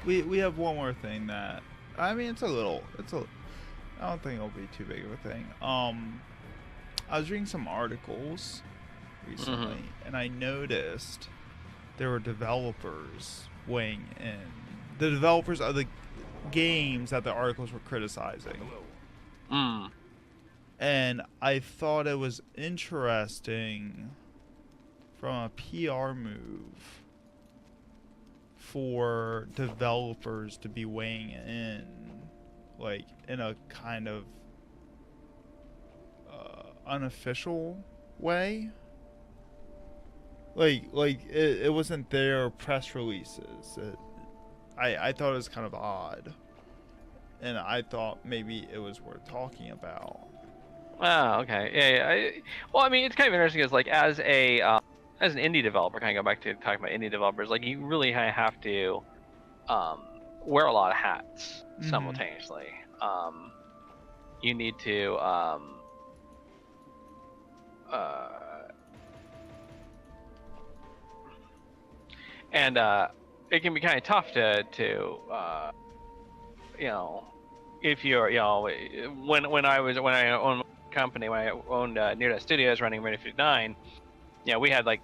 we have one more thing that I mean it's a I don't think it'll be too big of a thing. I was reading some articles Mm-hmm. recently, and I noticed there were developers weighing in. The developers of the games that the articles were criticizing. Mm. And I thought it was interesting from a PR move for developers to be weighing in, like, in a kind of unofficial way. Like it wasn't their press releases. I thought it was kind of odd, and I thought maybe it was worth talking about. Oh, okay. Yeah, yeah. Well, I mean, it's kind of interesting because, like, as an indie developer, kind of go back to talking about indie developers, like, you really have to um, wear a lot of hats Mm-hmm. simultaneously. You need to uh, and it can be kind of tough to you know, if you're, when I owned a company, when I owned Near Death Studios running Ready 59, we had like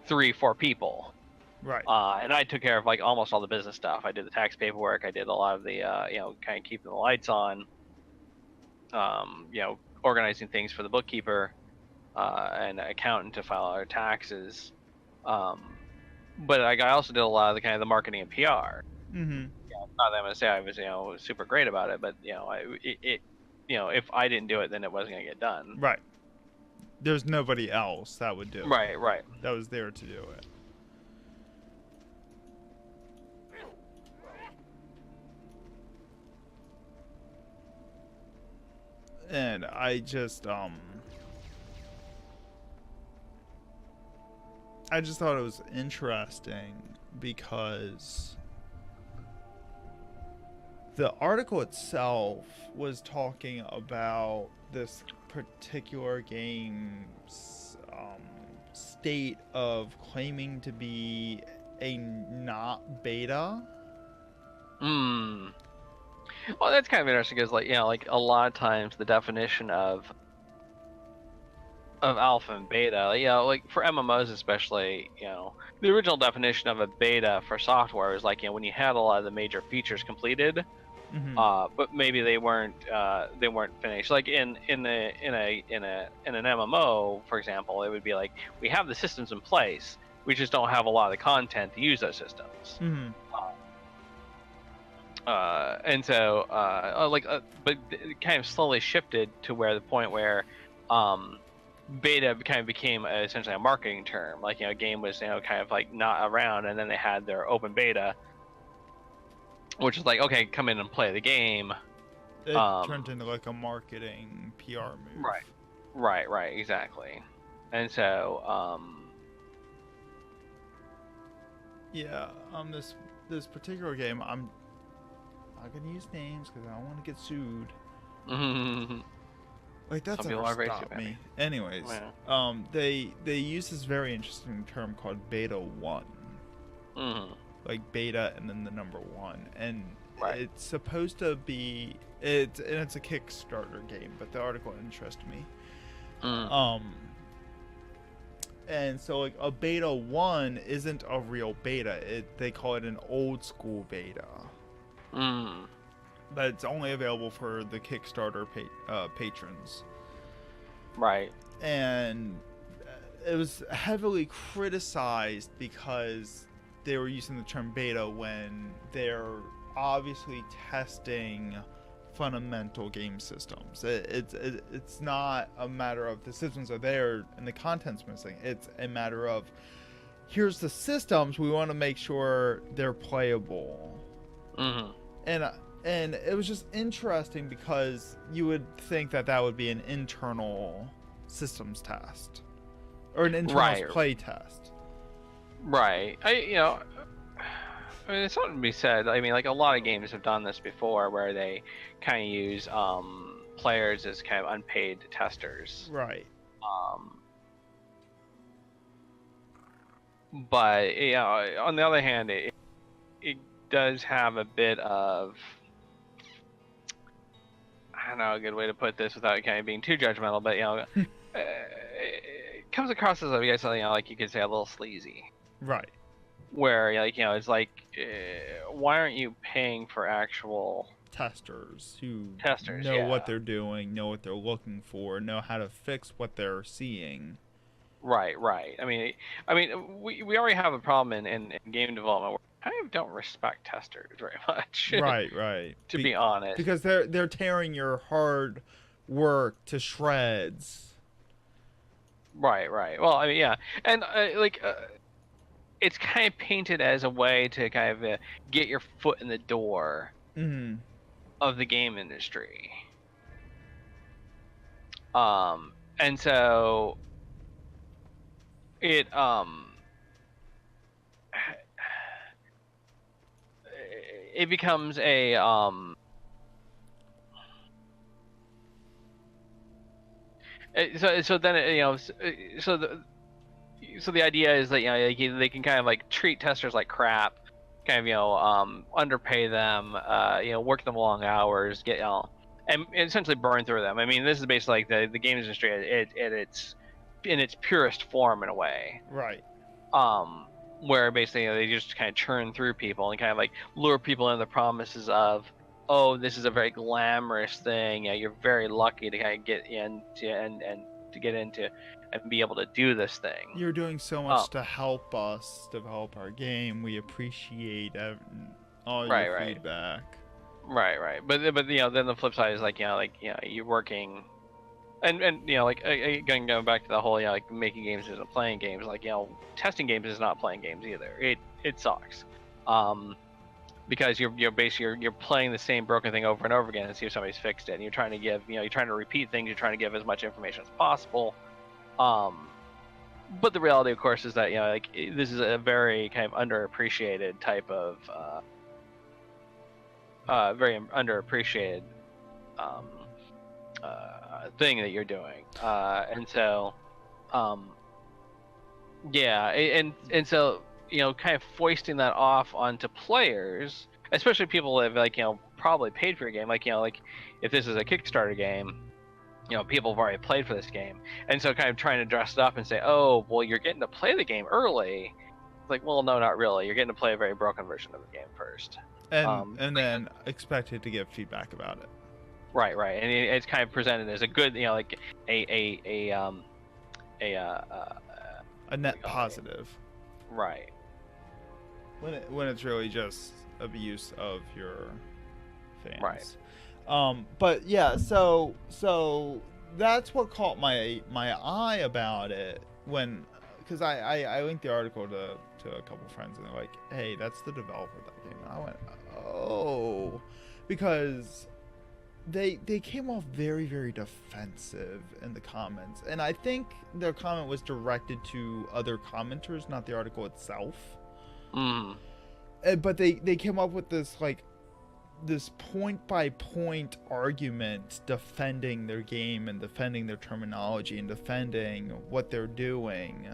3-4 people, Right. and I took care of like almost all the business stuff. I did the tax paperwork. I did a lot of the kind of keeping the lights on, organizing things for the bookkeeper and accountant to file our taxes. But I also did a lot of the kind of the marketing and PR. Mm-hmm. Not that I'm gonna say I was super great about it, but if I didn't do it, then it wasn't gonna get done. Right. There's nobody else that would do it. Right, right. That was there to do it. And I just thought it was interesting because the article itself was talking about this particular game's state of claiming to be a not beta. Hmm. Well, that's kind of interesting because, like, like a lot of times the definition of alpha and beta, like for MMOs especially, the original definition of a beta for software is like, when you had a lot of the major features completed, Mm-hmm. but maybe they weren't finished. Like in an MMO, for example, it would be like, we have the systems in place, we just don't have a lot of the content to use those systems. Mm-hmm. And so but it kind of slowly shifted to where the point where beta kind of became essentially a marketing term. Like, a game was kind of like not around, and then they had their open beta, which is like, okay, come in and play the game. It turned into like a marketing PR move. Right, right, exactly. And so Yeah. This particular game, I'm not gonna use names because I don't want to get sued. some Like that's people ever are very stopped happy. me. Anyways, Yeah. they use this very interesting term called beta one, Mm-hmm. like beta and then the number one, and Right. it's supposed to be it's a Kickstarter game, but the article interested me. Mm. Um, and so like a beta one isn't a real beta. They call it an old school beta, Mm. but it's only available for the Kickstarter patrons. Right. And it was heavily criticized because they were using the term beta when they're obviously testing fundamental game systems. It's not a matter of the systems are there and the content's missing. It's a matter of here's the systems, we want to make sure they're playable. Mm-hmm. and and it was just interesting because you would think that that would be an internal systems test or an internal Right. play test. Right. I mean, it's something to be said. I mean, like, a lot of games have done this before, where they kind of use players as kind of unpaid testers. Right. Um, but on the other hand, it does have a bit of, I don't know a good way to put this without kind of being too judgmental, but it comes across as, I guess, like you could say, a little sleazy. Right. Where it's like, why aren't you paying for actual Testers who testers? know Yeah. what they're doing, know what they're looking for, know how to fix what they're seeing. Right. I mean, we already have a problem in game development where we kind of don't respect testers very much. Right. To be honest. Because they're tearing your hard work to shreds. Right. Well, I mean, yeah, and it's kind of painted as a way to kind of get your foot in the door of the game industry. And so it becomes a so then so the idea is that they can kind of like treat testers like crap, kind of underpay them, work them long hours, get and essentially burn through them. I mean, this is basically like the games industry at its in its purest form in a way. Right. Where basically they just kind of churn through people and kind of like lure people into the promises of, oh, this is a very glamorous thing. You're very lucky to kind of get into and to get into and be able to do this thing. You're doing so much to help us develop our game. We appreciate all your feedback. Right. But then the flip side is like you're working, and like going back to the whole like making games isn't playing games. Like testing games is not playing games either. It sucks. Because you're basically you're playing the same broken thing over and over again and see if somebody's fixed it. And you're trying to give you're trying to repeat things. You're trying to give as much information as possible. But the reality, of course, is that like this is a very kind of underappreciated type of very underappreciated thing that you're doing, and so and so kind of foisting that off onto players, especially people that have like probably paid for your game, like like if this is a Kickstarter game, people have already played for this game, and so kind of trying to dress it up and say, oh, well, you're getting to play the game early. It's like, well, no, not really. You're getting to play a very broken version of the game first, and then expected to give feedback about it. Right, and it's kind of presented as a good, like a net positive. Right. When it's really just abuse of your fans. Right. But yeah, so that's what caught my eye about it because I linked the article to a couple friends and they're like, hey, that's the developer of that game. And I went, oh, because they came off very, very defensive in the comments, and I think their comment was directed to other commenters, not the article itself. But they came up with this point by point argument defending their game and defending their terminology and defending what they're doing.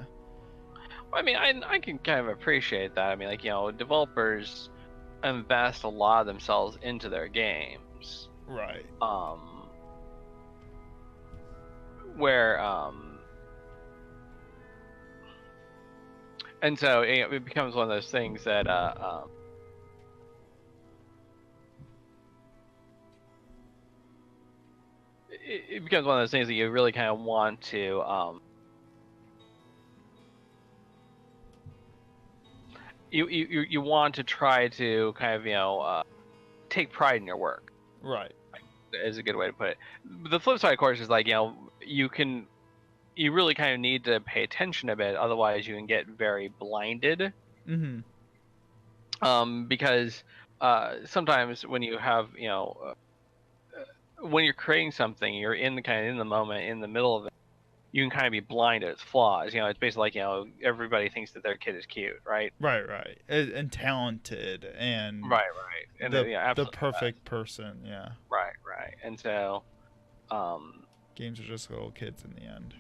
I mean, I can kind of appreciate that. I mean, like developers invest a lot of themselves into their games. Right. Where and so it becomes one of those things that it becomes one of those things that you really kind of want to you want to try to kind of take pride in your work. Right. Is a good way to put it. The flip side, of course, is like you really kind of need to pay attention a bit, otherwise you can get very blinded. Because sometimes when you have when you're creating something, you're in the moment, in the middle of it, you can kind of be blind at its flaws. It's basically like everybody thinks that their kid is cute, right? Right, and talented, and right, and the perfect person, right, and so games are just little kids in the end.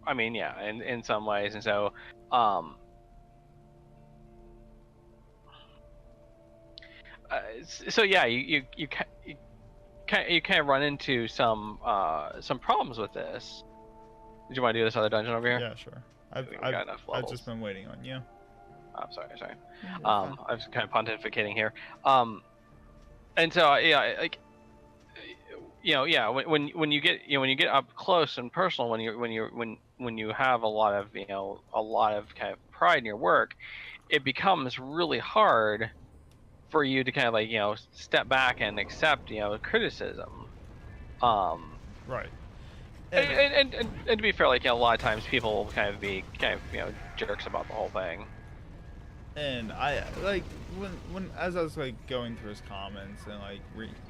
I mean, in some ways, and so so yeah, you kind of run into some problems with this. Did you want to do this other dungeon over here? Yeah, sure. We got enough I've levels. just been waiting on you. I'm sorry. Yeah, I was kind of pontificating here. And so yeah, like, yeah, when you get when you get up close and personal, when you have a lot of kind of pride in your work, it becomes really hard for you to kind of like step back and accept criticism. Right. And to be fair, like a lot of times people will kind of be jerks about the whole thing. And I like when as I was like going through his comments and like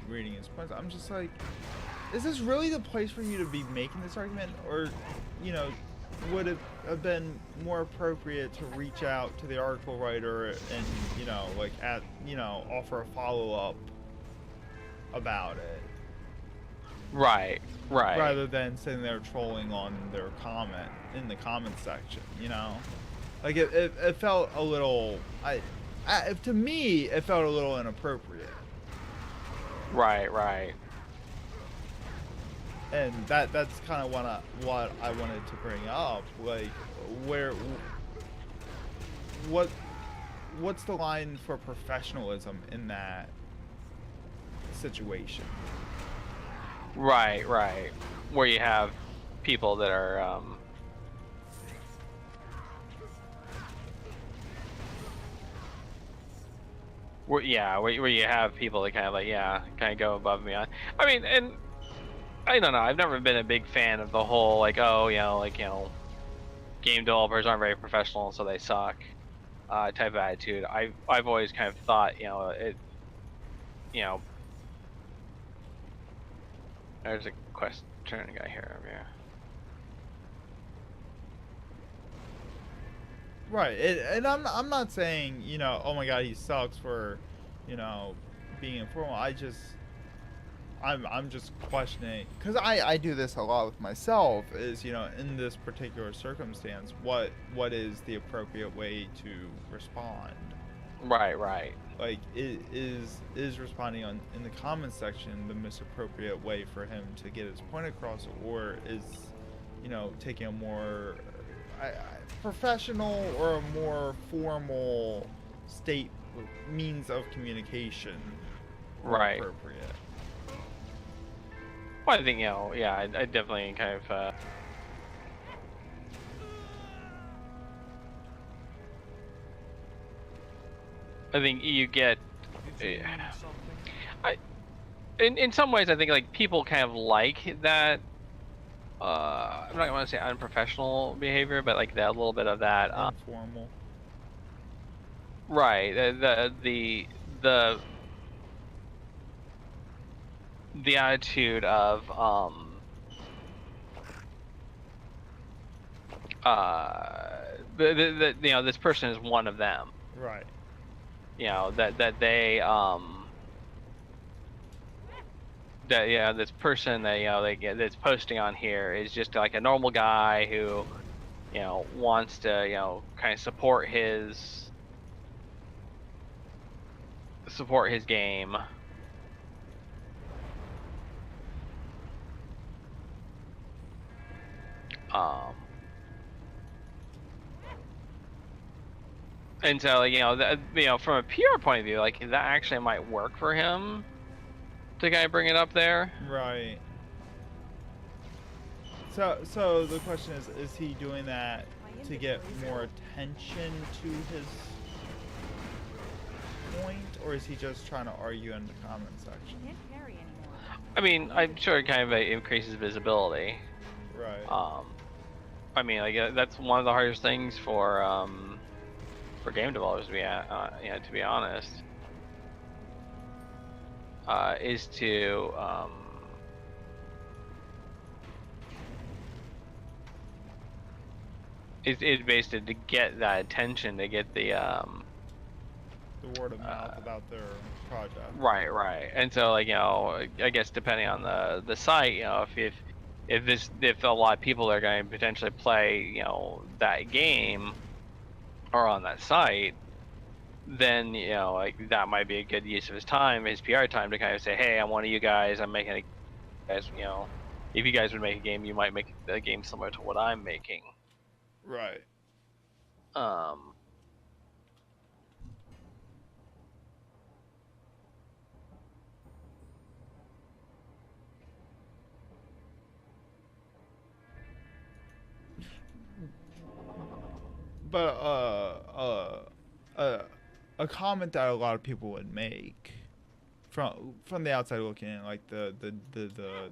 reading his points, I'm just like, is this really the place for you to be making this argument, or would it have been more appropriate to reach out to the article writer and offer a follow-up about it, right rather than sitting there trolling on their comment in the comment section, like it felt a little to me it felt a little inappropriate. Right. And that's kind of what I wanted to bring up, like what's the line for professionalism in that situation? Right. Where you have people that are where you have people that kind of go above and beyond. I mean, and I don't know. I've never been a big fan of the whole game developers aren't very professional, so they suck type of attitude. I've always kind of thought there's a question guy here over here. Right, and I'm not saying oh my god he sucks for being informal. I'm just questioning, because I do this a lot with myself, is in this particular circumstance, what is the appropriate way to respond? Right. Like, is responding in the comment section the most appropriate way for him to get his point across, or is taking a more professional or a more formal means of communication right appropriate? Well, I think I definitely kind of I think you get in some ways I think like people kind of like that I'm not going to say unprofessional behavior, but like that little bit of that informal. Right. The attitude of this person is one of them. Right. That they this person that that's posting on here is just like a normal guy who wants to kind of support his game. And so from a PR point of view, like that actually might work for him to kind of bring it up there. Right. So the question is he doing that to get more attention to his point, or is he just trying to argue in the comment section? I mean, I'm sure it kind of increases visibility. Right. I mean, like that's one of the hardest things for game developers to be honest, is to it's basically to get that attention, to get the word of mouth about their project. Right. And so like I guess depending on the site, if a lot of people are going to potentially play that game or on that site, then like that might be a good use of his time, his PR time, to kind of say, hey, I'm one of you guys. I'm making a guys. If you guys would make a game, you might make a game similar to what I'm making. Right. Um. But a comment that a lot of people would make from the outside looking in, like the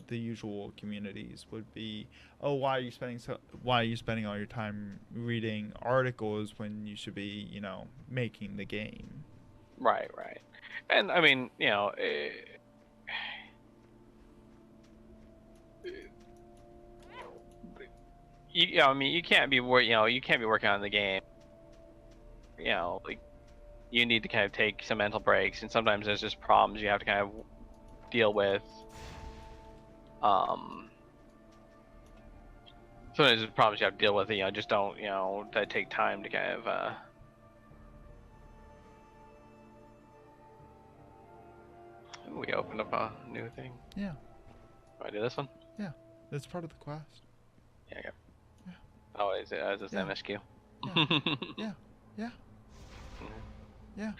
usual communities, would be, oh, why are you spending all your time reading articles when you should be, making the game? Right. And I mean, I mean, you can't be working on the game. Like you need to kind of take some mental breaks, and sometimes there's just problems you have to kind of deal with. Sometimes there's problems you have to deal with. Just don't that take time to kind of. We opened up a new thing. Yeah. Do I do this one? Yeah, that's part of the quest. Yeah. Okay. Yeah. Oh, is it as Yeah. MSQ? Yeah. Yeah. Yeah.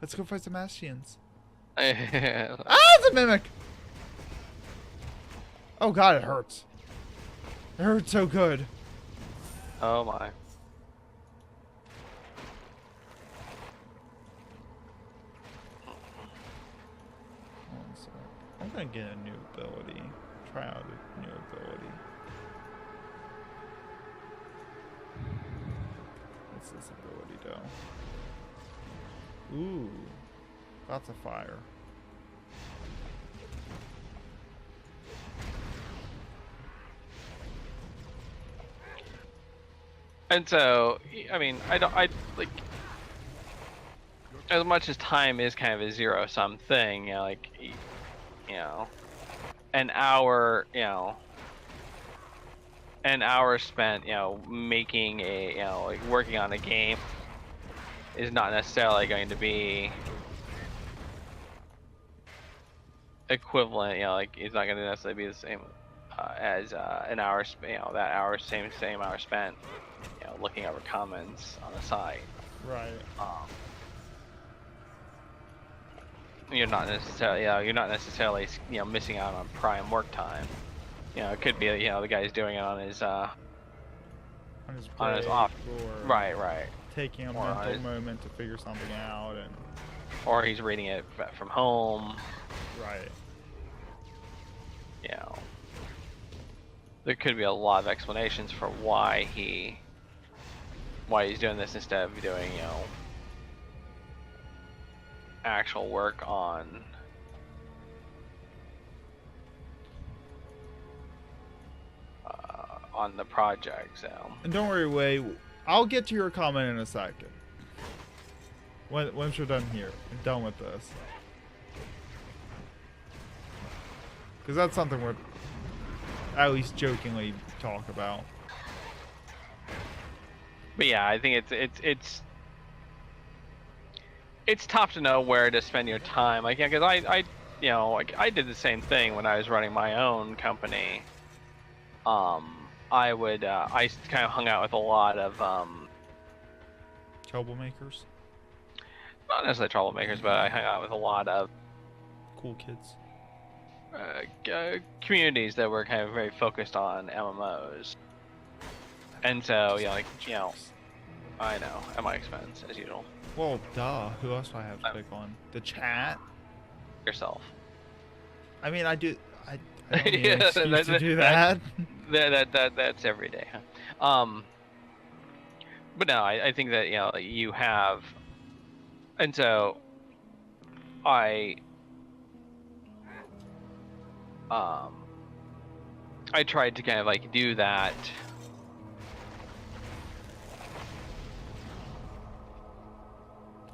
Let's go fight some Ascians. Ah, it's a mimic! Oh god, it hurts. It hurts so good. Oh my. One sec. I'm gonna get a new ability. Try out a new ability. What's this ability do? Ooh. Lots of fire. And so, I mean, I like, as much as time is kind of a zero-sum thing, like, an hour, an hour spent, making a, like working on a game is not necessarily going to be equivalent, like, it's not going to necessarily be the same as an hour, that hour, same hour spent, looking over comments on the site. Right. You're not necessarily, missing out on prime work time. It could be, the guy's doing it on his off. Or Right. taking a mental moment to figure something out, and or he's reading it from home. right. There could be a lot of explanations for why he's doing this instead of doing, actual work on the project. So. And don't worry, Wei. I'll get to your comment in a second. Once you're done here, I'm done with this. Because that's something we're at least jokingly talk about. But yeah, I think it's tough to know where to spend your time. Like, because I did the same thing when I was running my own company. I kind of hung out with a lot of Troublemakers. Not necessarily troublemakers, but I hung out with a lot of Cool kids. Communities that were kind of very focused on MMOs. And so, I know, at my expense, as usual. Well, duh. Who else do I have to pick on? The chat? Yourself. I mean, I don't need an excuse to do that. That's every day, huh? But no, I think that, you have... And so, I tried to kind of, like, do that...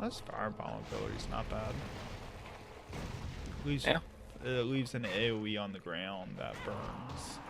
This fireball ability's not bad. It leaves an AoE on the ground that burns.